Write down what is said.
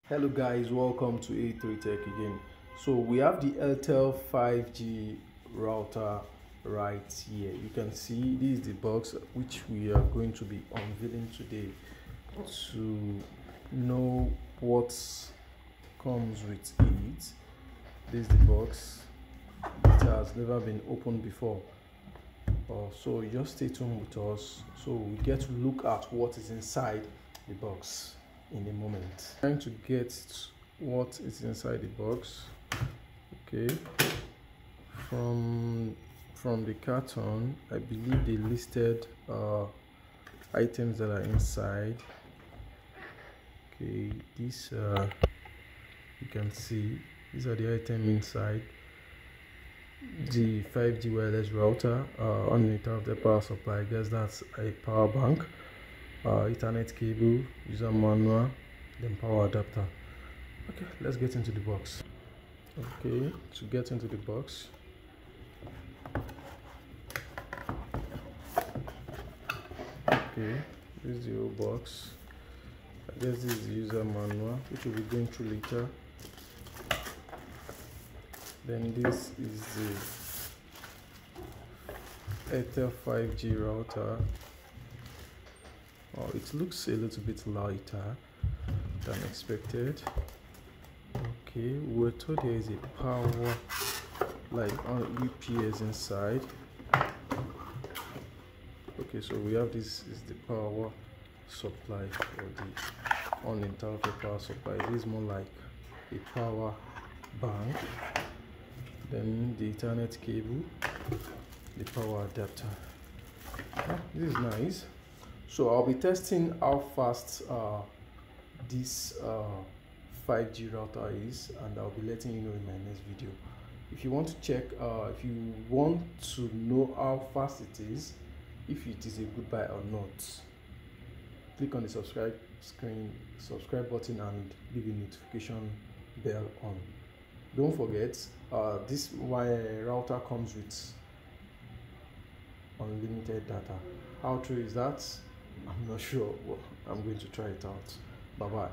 Hello guys, welcome to A3 Tech again. So we have the Airtel 5G router right here. You can see this is the box which we are going to be unveiling today to know what comes with it. This is the box. It has never been opened before. So just stay tuned with us so we get to look at what is inside the box in a moment. Trying to get what is inside the box. Okay, from the carton, I believe they listed items that are inside. Okay, this you can see these are the items inside. The 5G wireless router, uninterrupted power supply. I guess that's a power bank. Ethernet cable, user manual, then power adapter. Okay, let's get into the box. Okay, to get into the box, okay, this is the whole box. I guess this is the user manual, which we'll be going through later. Then this is the Airtel 5G router. Oh, it looks a little bit lighter than expected. Okay, we're told there is a power, like on UPS inside. Okay, so we have this is the power supply for the uninterrupted power supply. This is more like a power bank. Then the Ethernet cable, the power adapter. This is nice. So I'll be testing how fast this 5G router is, and I'll be letting you know in my next video. If you want to check, if you want to know how fast it is, if it is a good buy or not, click on the subscribe button and leave the notification bell on. Don't forget, this router comes with unlimited data. How true is that? I'm not sure. Well, I'm going to try it out. Bye bye.